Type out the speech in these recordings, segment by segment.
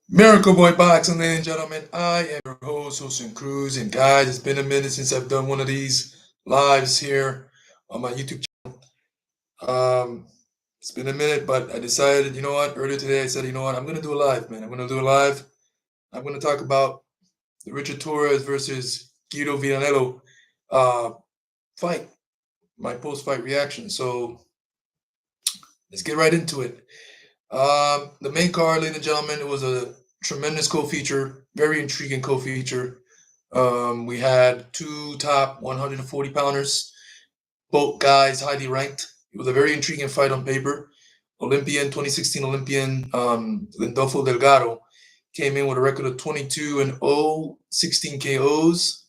Miracle Boy Boxing, ladies and gentlemen. I am your host, Wilson Cruz. And guys, it's been a minute since I've done one of these lives here on my YouTube channel. It's been a minute, but I decided, you know what? Earlier today, I said, you know what? I'm going to do a live, man. I'm going to do a live. I'm going to talk about the Richard Torrez versus Guido Vianello uh, fight, my post fight reaction. So let's get right into it. The main card, ladies and gentlemen, it was a tremendous co-feature, very intriguing co-feature. We had two top 140 pounders, both guys highly ranked. It was a very intriguing fight on paper. 2016 Olympian Lindolfo Delgado came in with a record of 22-0, 16 KOs,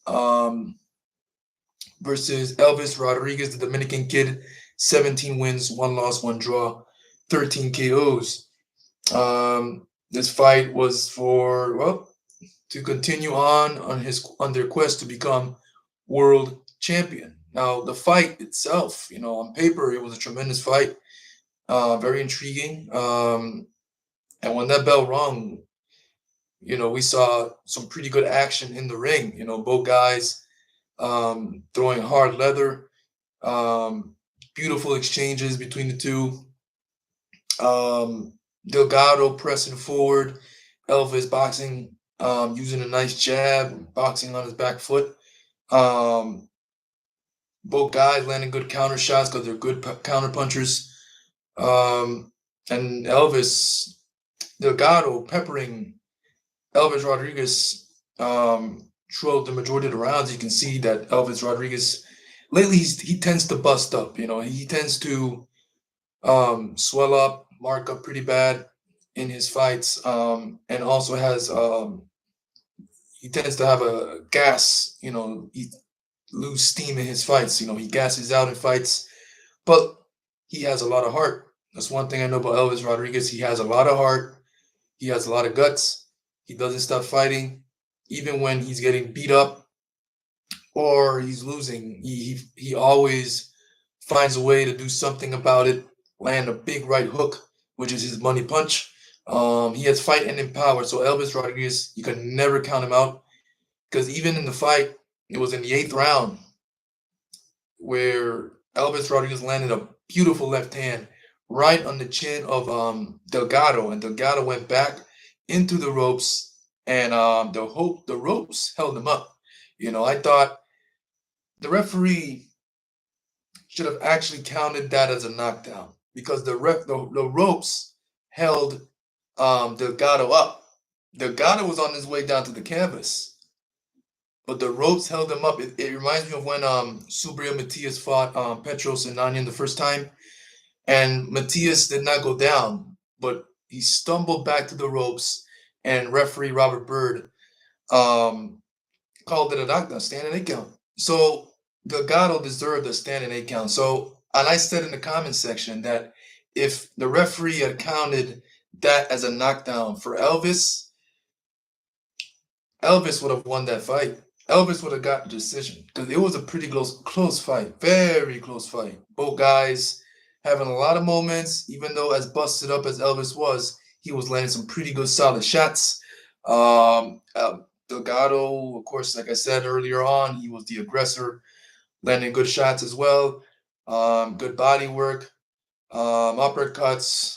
versus Elvis Rodriguez, the Dominican kid, 17 wins, one loss, one draw, 13 KOs. This fight was for, well, to continue on their quest to become world champion. Now, the fight itself, on paper, it was a tremendous fight, very intriguing. And when that bell rung, we saw some pretty good action in the ring. Both guys throwing hard leather, um, beautiful exchanges between the two. Delgado pressing forward, Elvis boxing, using a nice jab, boxing on his back foot. Um, Both guys landing good counter shots because they're good counter punchers. And Delgado peppering Elvis Rodriguez throughout the majority of the rounds. You can see that Elvis Rodriguez lately he tends to bust up. He tends to swell up, mark up pretty bad in his fights, and also has he tends to have a gas. He lose steam in his fights. He gasses out in fights, but he has a lot of heart. That's one thing I know about Elvis Rodriguez. He has a lot of heart. He has a lot of guts. He doesn't stop fighting, even when he's getting beat up or he's losing. He always finds a way to do something about it. Land a big right hook, which is his money punch. He has fight and power. So Elvis Rodriguez, you can never count him out because even in the fight, it was in the 8th round where Elvis Rodriguez landed a beautiful left hand right on the chin of Delgado, and Delgado went back into the ropes, and the ropes held him up. I thought the referee should have actually counted that as a knockdown because the ropes held Delgado up. Delgado was on his way down to the canvas, but the ropes held him up. It reminds me of when Subriel Matias fought Petros and Nanyan the first time, and Matias did not go down, but he stumbled back to the ropes, and referee Robert Bird called it a knockdown, standing 8 count. So Delgado deserved a standing 8 count. So, and I said in the comment section that if the referee had counted that as a knockdown for Elvis, Elvis would have won that fight. Elvis would have got the decision because it was a pretty close fight, very close fight. Both guys having a lot of moments, even though as busted up as Elvis was, he was landing some pretty good solid shots. Delgado, of course, like I said earlier on, he was the aggressor, landing good shots as well. Good body work, uppercuts.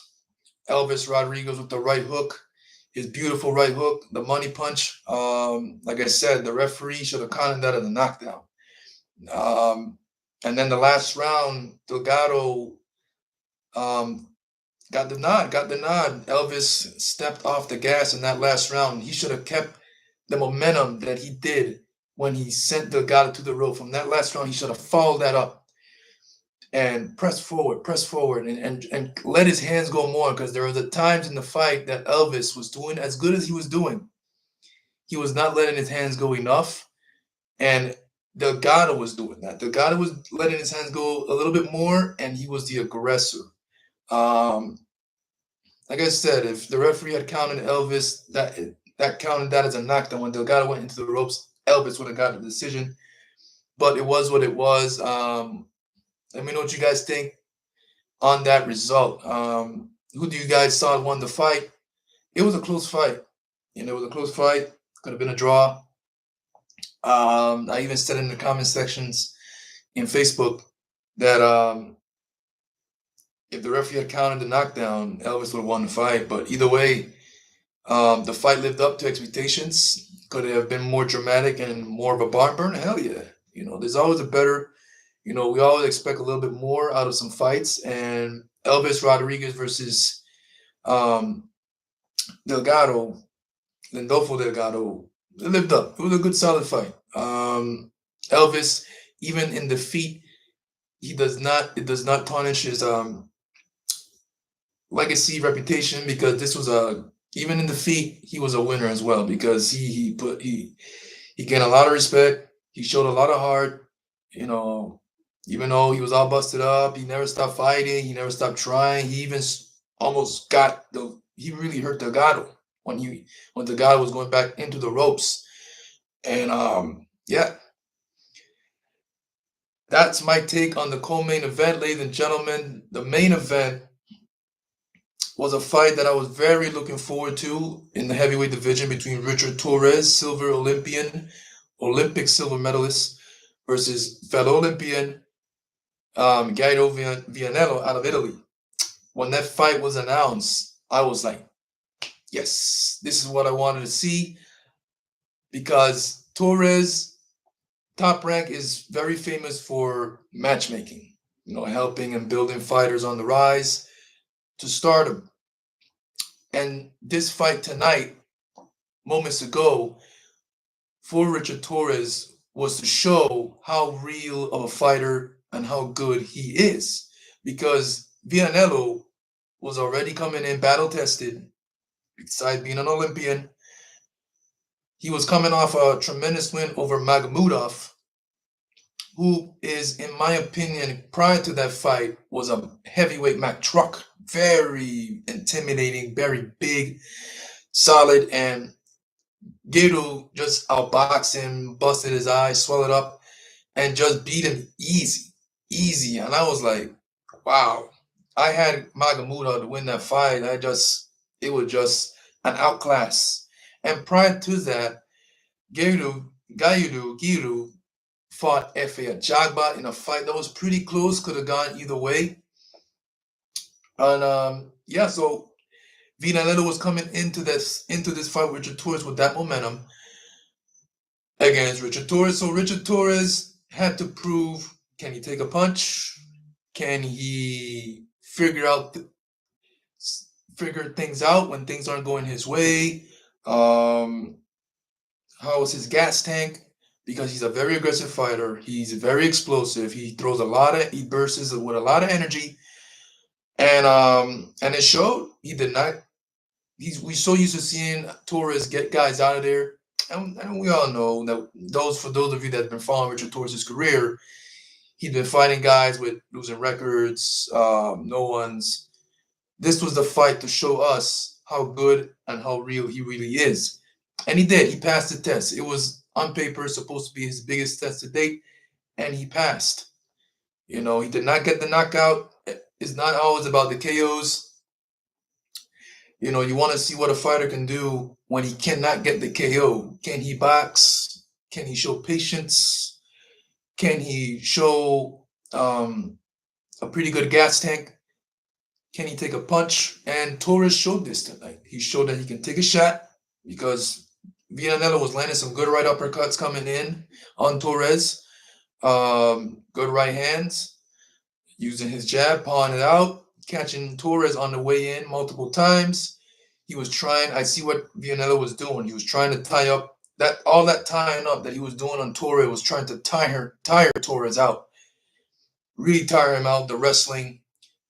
Elvis Rodriguez with the right hook, his beautiful right hook, the money punch. Like I said, the referee should have counted that as a knockdown. And then the last round, Delgado got the nod. Elvis stepped off the gas in that last round. He should have kept the momentum that he did when he sent Delgado to the rope. From that last round, he should have followed that up and press forward, and let his hands go more because there were the times in the fight that Elvis was doing as good as he was doing. He was not letting his hands go enough, and Delgado was doing that. Delgado was letting his hands go a little bit more, and he was the aggressor. Like I said, if the referee had counted Elvis, that counted that as a knockdown. When Delgado went into the ropes, Elvis would have got the decision. But it was what it was. Let me know what you guys think on that result. Who do you guys thought won the fight? It was a close fight. It was a close fight. Could have been a draw. I even said in the comment sections in Facebook that if the referee had counted the knockdown, Elvis would have won the fight. But either way, the fight lived up to expectations. Could it have been more dramatic and more of a barn burner? Hell yeah. There's always a better. We always expect a little bit more out of some fights. And Elvis Rodriguez versus um, Delgado, Lindolfo Delgado, it lived up. It was a good, solid fight. Elvis, even in defeat, it does not tarnish his legacy, reputation, because this was even in defeat, he was a winner as well, because he gained a lot of respect. He showed a lot of heart. You know, even though he was all busted up, he never stopped fighting. He never stopped trying. He even almost got the. He really hurt Delgado when Delgado was going back into the ropes. And yeah, that's my take on the co-main event, ladies and gentlemen. The main event was a fight that I was very looking forward to in the heavyweight division between Richard Torrez, silver Olympian, Olympic silver medalist, versus fellow Olympian Guido Vianello out of Italy. When that fight was announced, I was like, yes, this is what I wanted to see, because Torrez, Top Rank, is very famous for matchmaking, helping and building fighters on the rise to stardom. And this fight tonight, moments ago, for Richard Torrez was to show how real of a fighter and how good he is. Because Vianello was already coming in battle tested, besides being an Olympian. He was coming off a tremendous win over Magomedov, who is, in my opinion, prior to that fight, was a heavyweight Mack truck. Very intimidating, very big, solid, and Guido just outboxed him, busted his eyes, swelled up, and just beat him easy, easy. And I was like, wow. I had Magomedov to win that fight. It was just an outclass. And prior to that, Guido fought Efe Ajagba in a fight that was pretty close, could have gone either way. And yeah, so Vianello was coming into this fight with Richard Torrez with that momentum against Richard Torrez. So Richard Torrez had to prove, can he take a punch? Can he figure things out when things aren't going his way? How is his gas tank? Because he's a very aggressive fighter. He's very explosive. He bursts with a lot of energy. And it showed. He did not. We so used to seeing Torrez get guys out of there, and we all know that for those of you that have been following Richard Torrez's career, he's been fighting guys with losing records, no ones. This was the fight to show us how good and how real he really is, and he did. He passed the test. It was on paper supposed to be his biggest test to date, and he passed. He did not get the knockout. It's not always about the KOs. You want to see what a fighter can do when he cannot get the KO. Can he box? Can he show patience? Can he show a pretty good gas tank? Can he take a punch? And Torrez showed this tonight. He showed that he can take a shot, because Vianello was landing some good right uppercuts coming in on Torrez. Good right hands, using his jab, pawing it out, catching Torrez on the way in multiple times. He was trying. I see what Vianello was doing. He was trying to tie up all that tying up that he was doing on Torrez, was trying to tire Torrez out, really tire him out. The wrestling,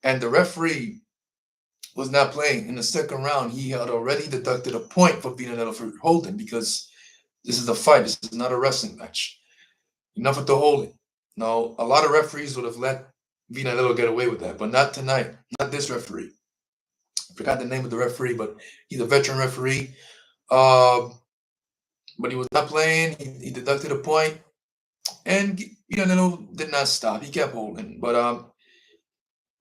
and the referee was not playing in the second round. He had already deducted a point for Vianello for holding, because this is a fight. This is not a wrestling match. Enough with the holding. No, a lot of referees would have let Vianello get away with that, but not tonight. Not this referee. I forgot the name of the referee, but he's a veteran referee. But he was not playing. He deducted a point, and Vianello did not stop. He kept holding. But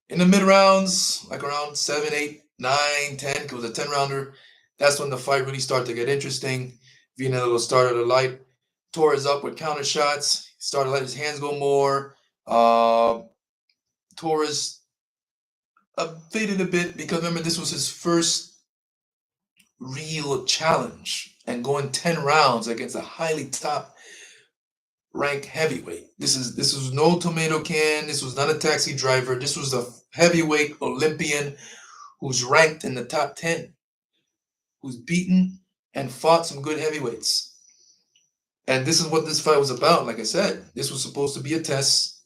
in the mid rounds, like around 7, 8, 9, 10, it was a 10-rounder. That's when the fight really started to get interesting. Vianello started to light Torrez up with counter shots, started to let his hands go more. Torrez faded a bit because remember, this was his first real challenge and going 10 rounds against a highly top ranked heavyweight. This was no tomato can. This was not a taxi driver. This was a heavyweight Olympian who's ranked in the top 10, who's beaten and fought some good heavyweights. And this is what this fight was about. Like I said, this was supposed to be a test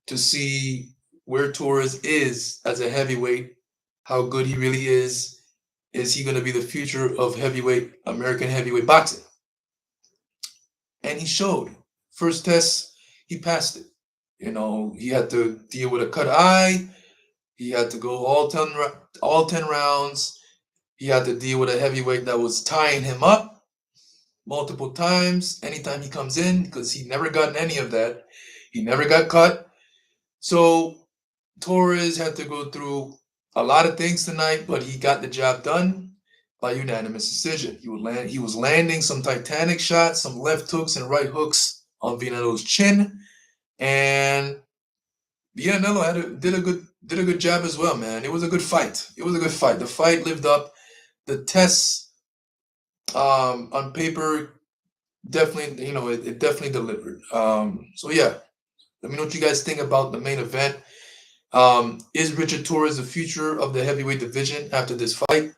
to see where Torres is as a heavyweight, how good he really is. Is he going to be the future of American heavyweight boxing? And he showed. First test, he passed it. He had to deal with a cut eye. He had to go all 10 rounds. He had to deal with a heavyweight that was tying him up multiple times anytime he comes in, because he never gotten any of that. He never got cut. So Torres had to go through a lot of things tonight, but he got the job done by unanimous decision. He was landing some titanic shots, some left hooks and right hooks on Vianello's chin, and Vianello did a good job as well, man. It was a good fight. The fight lived up. The tests on paper definitely, it definitely delivered. So yeah, let me know what you guys think about the main event. Is Richard Torrez the future of the heavyweight division after this fight?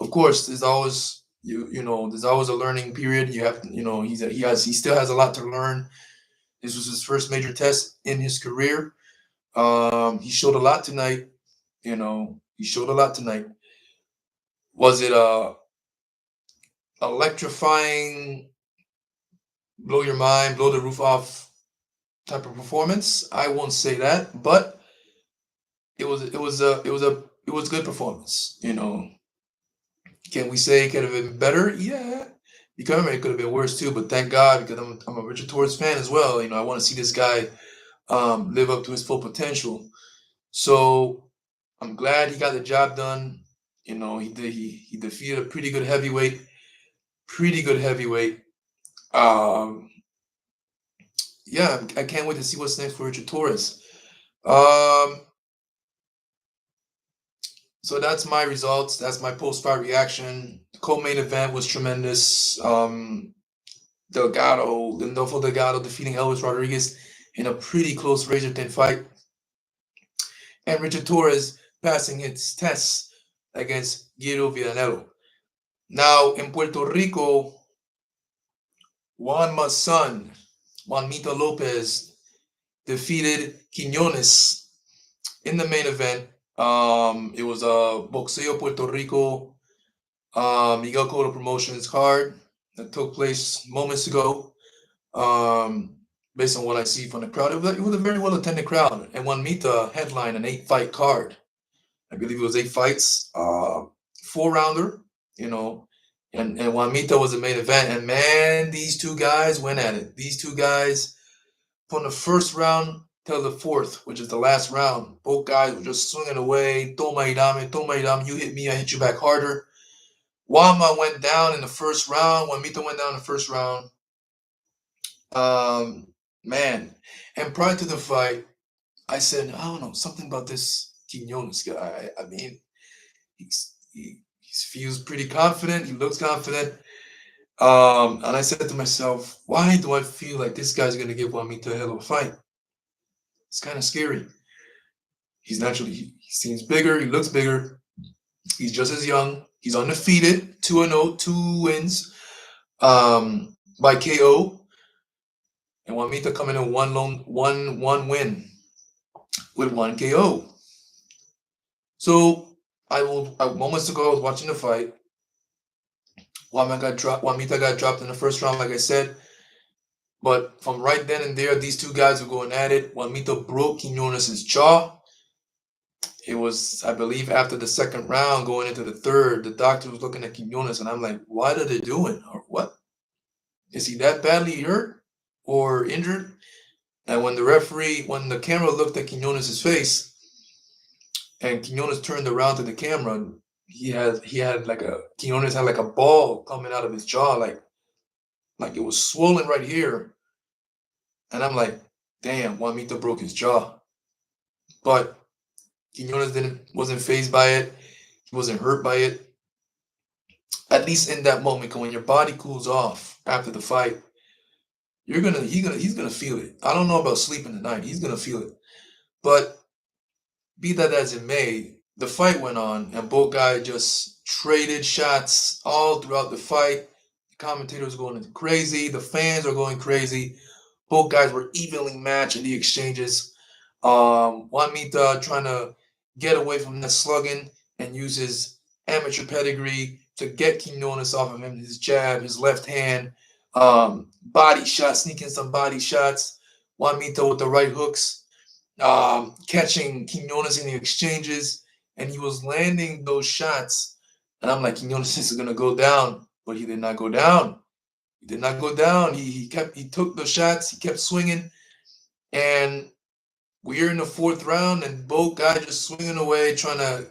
Of course, there's always there's always a learning period. You have he still has a lot to learn. This was his first major test in his career. He showed a lot tonight. He showed a lot tonight. Was it a electrifying, blow your mind, blow the roof off type of performance? I won't say that, but it was good performance. Can we say it could have been better? Yeah. Because it could have been worse too, but thank God, because I'm a Richard Torrez fan as well. I want to see this guy live up to his full potential. So I'm glad he got the job done. He defeated a pretty good heavyweight. Yeah, I can't wait to see what's next for Richard Torrez. So that's my results. That's my post-fight reaction. The co-main event was tremendous. Rodolfo Delgado defeating Elvis Rodriguez in a pretty close razor-thin fight. And Richard Torrez passing his tests against Guido Vianello. Now, in Puerto Rico, Juanma's son, Juanmito Lopez, defeated Quiñones in the main event. It was a Boxeo Puerto Rico Miguel Cotto Promotions card that took place moments ago. Based on what I see from the crowd, it was a very well attended crowd. And Juanmita headlined an 8-fight card. I believe it was 8 fights, 4-rounder, and Juanmita was the main event. And man, these two guys went at it. These two guys, from the first round till the 4th, which is the last round, both guys were just swinging away. Toma y dame, you hit me, I hit you back harder. Juanma went down in the first round. Juanmita went down in the first round. Man, and prior to the fight, I said, I don't know, something about this Quiñones guy. I mean, he feels pretty confident. He looks confident. And I said to myself, why do I feel like this guy's going to give Juanmita a hell of a fight? It's kind of scary. He seems bigger. He looks bigger. He's just as young. He's undefeated, 2-0, 2 wins by KO. And Juanmita coming in one win with 1 KO. So moments ago I was watching the fight. Juanmita got dropped in the first round, like I said. But from right then and there, these two guys were going at it. Juanmita broke Quiñones' jaw. It was, I believe, after the second round, going into the third, the doctor was looking at Quiñones, and I'm like, what are they doing? Or what? Is he that badly hurt or injured? And when the camera looked at Quiñones' face, and Quiñones turned around to the camera, he had like a Quinones had like a ball coming out of his jaw, like it was swollen right here. And I'm like, damn, Juanito broke his jaw. But Quinones wasn't phased by it. He wasn't hurt by it. At least in that moment, 'cause when your body cools off after the fight, he's gonna feel it. I don't know about sleeping tonight. He's gonna feel it. But be that as it may, the fight went on, and both guys just traded shots all throughout the fight. The commentators going crazy. The fans are going crazy. Both guys were evenly matched in the exchanges. Juan Mita trying to get away from that slugging and use his amateur pedigree to get Quinones off of him. His jab, his left hand, body shots, sneaking some body shots. Juan Mita with the right hooks, catching Quinones in the exchanges, and he was landing those shots. And I'm like, Quinones is going to go down, but he did not go down. He did not go down. He took the shots. He kept swinging, and we're in the fourth round, and both guys just swinging away, trying to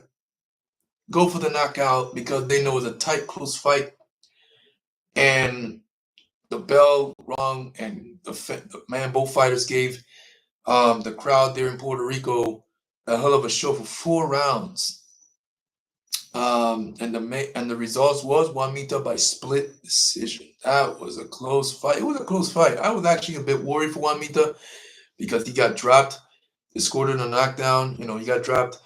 go for the knockout because they know it's a tight, close fight. And the bell rung, and both fighters gave the crowd there in Puerto Rico a hell of a show for 4 rounds. And the results was Juan Mita by split decision. That was a close fight. It was a close fight. I was actually a bit worried for Juan Mita because he got dropped. He scored in a knockdown. He got dropped,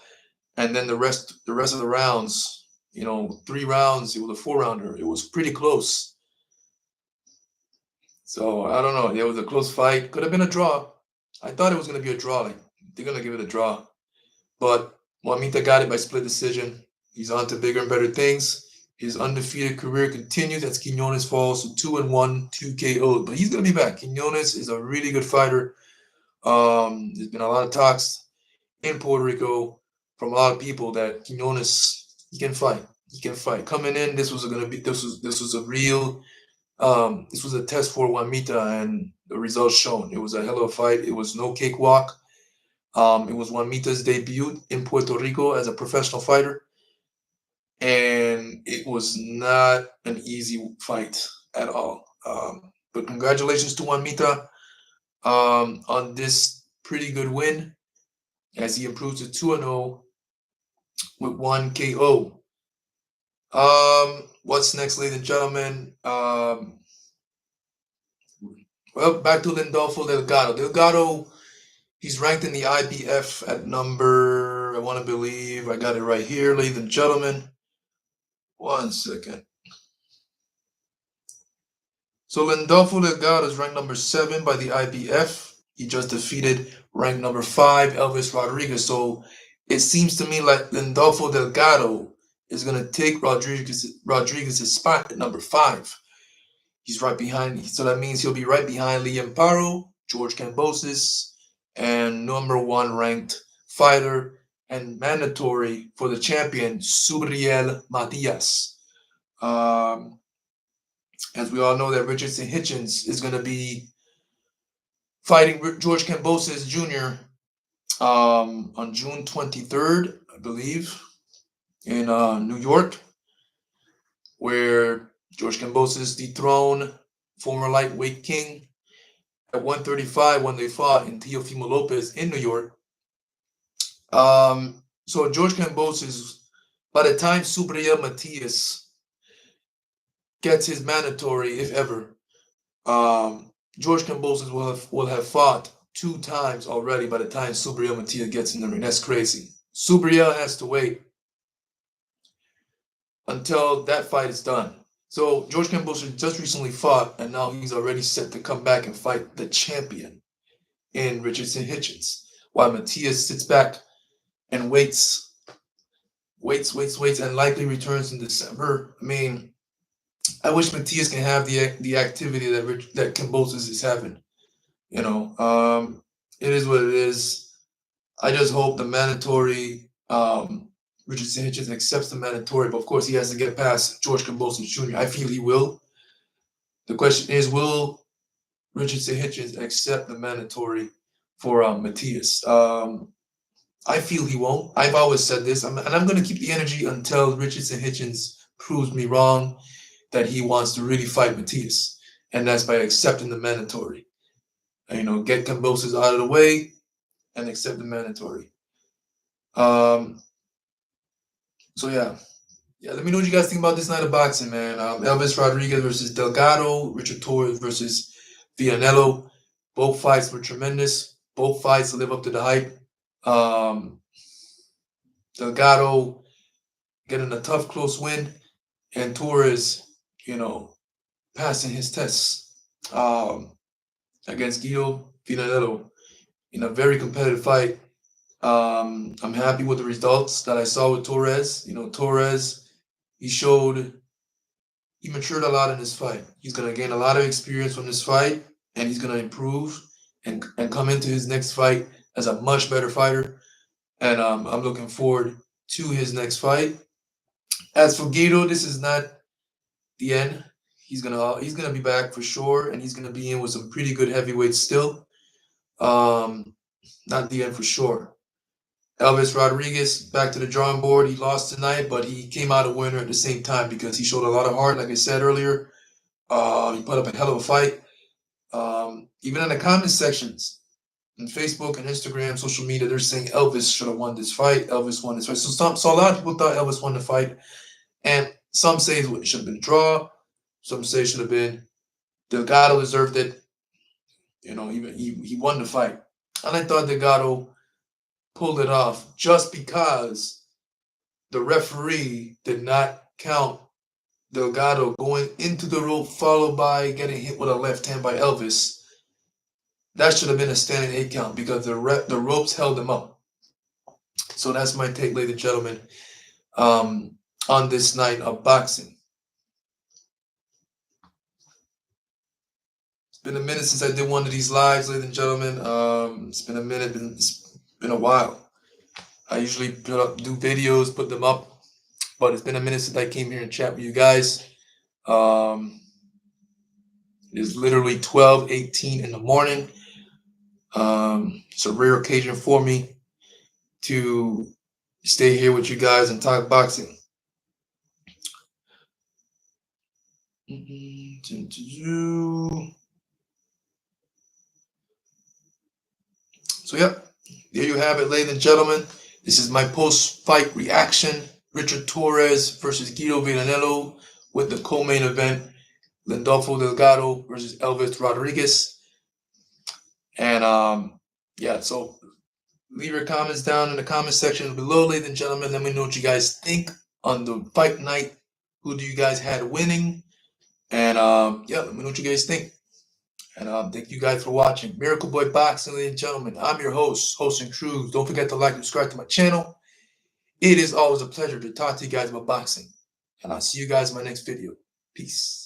and then the rest of the rounds, 3 rounds, it was a 4-rounder. It was pretty close. So I don't know. It was a close fight. Could have been a draw. I thought it was going to be a draw. Like they're going to give it a draw, but Juan Mita got it by split decision. He's on to bigger and better things. His undefeated career continues as Quinones falls to 2-1, 2 KO'd. But he's going to be back. Quinones is a really good fighter. There's been a lot of talks in Puerto Rico from a lot of people that Quinones, he can fight. He can fight. Coming in, this was a real this was a test for Juan Mita, and the results shown. It was a hell of a fight. It was no cakewalk. It was Juan Mita's debut in Puerto Rico as a professional fighter, and it was not an easy fight at all. But congratulations to Juan Mita on this pretty good win as he improves to 2-0 with 1 KO. What's next, ladies and gentlemen? Well, back to Lindolfo Delgado. Delgado, he's ranked in the IBF at number, I want to believe, I got it right here, ladies and gentlemen. 1 second. So Lindolfo Delgado is ranked number 7 by the IBF. He just defeated ranked number 5, Elvis Rodriguez. So it seems to me like Lindolfo Delgado is going to take Rodriguez's spot at number 5. He's right behind. So that means he'll be right behind Liam Paro, George Kambosos, and number 1 ranked fighter and mandatory for the champion, Subriel Matias. As we all know, that Richardson Hitchens is going to be fighting George Kambosos Jr. On June 23rd, I believe, in New York, where George Kambosos dethroned former lightweight king at 135 when they fought in Teofimo Lopez in New York. So George Kambosos, by the time Subriel Matias gets his mandatory, if ever, George Kambosos will have fought 2 times already by the time Subriel Matias gets in the ring. That's crazy. Subriel has to wait until that fight is done. So George Kambosos just recently fought, and now he's already set to come back and fight the champion in Richardson Hitchens, while Matias sits back and waits, and likely returns in December. I mean, I wish Matias can have the activity that Kambosos is having. It is what it is. I just hope the mandatory Richardson Hitchens accepts the mandatory, but of course he has to get past George Kambosos Jr. I feel he will. The question is, will Richardson Hitchens accept the mandatory for Matias? I feel he won't. I've always said this, and I'm going to keep the energy until Richardson Hitchens proves me wrong that he wants to really fight Matias, and that's by accepting the mandatory. Get Kambosos out of the way and accept the mandatory. Um, so yeah. Let me know what you guys think about this night of boxing, man. Elvis Rodriguez versus Delgado, Richard Torrez versus Vianello. Both fights were tremendous. Both fights live up to the hype. Um, Delgado getting a tough, close win, and Torres, passing his tests against Guido Vianello in a very competitive fight. I'm happy with the results that I saw with Torrez. Torrez, he matured a lot in this fight. He's gonna gain a lot of experience from this fight, and he's gonna improve and come into his next fight as a much better fighter. And I'm looking forward to his next fight. As for Guido, this is not the end. He's gonna be back for sure, and he's gonna be in with some pretty good heavyweights still. Um, Not the end for sure. Elvis Rodriguez back to the drawing board. He lost tonight, but he came out a winner at the same time because he showed a lot of heart. Like I said earlier, he put up a hell of a fight. Even in the comment sections, in Facebook and Instagram, social media, they're saying Elvis should have won this fight. Elvis won this fight. So a lot of people thought Elvis won the fight, and some say it should have been a draw. Some say it should have been Delgado deserved it. Even he won the fight, and I thought Delgado pulled it off just because the referee did not count Delgado going into the rope, followed by getting hit with a left hand by Elvis. That should have been a standing 8 count because the ropes held him up. So that's my take, ladies and gentlemen, on this night of boxing. It's been a minute since I did one of these lives, ladies and gentlemen. It's been a minute. It's been a while. I usually do videos, put them up, but it's been a minute since I came here and chat with you guys. It is literally 12:18 in the morning. It's a rare occasion for me to stay here with you guys and talk boxing. So, yep, there you have it, ladies and gentlemen. This is my post-fight reaction. Richard Torrez versus Guido Vianello with the co-main event, Lindolfo Delgado versus Elvis Rodriguez. And so leave your comments down in the comment section below, ladies and gentlemen. Let me know what you guys think on the fight night. Who do you guys had winning? And let me know what you guys think. And thank you guys for watching Miracle Boy Boxing, ladies and gentlemen. I'm your host, Hosting Cruz. Don't forget to like and subscribe to my channel. It is always a pleasure to talk to you guys about boxing. And I'll see you guys in my next video. Peace.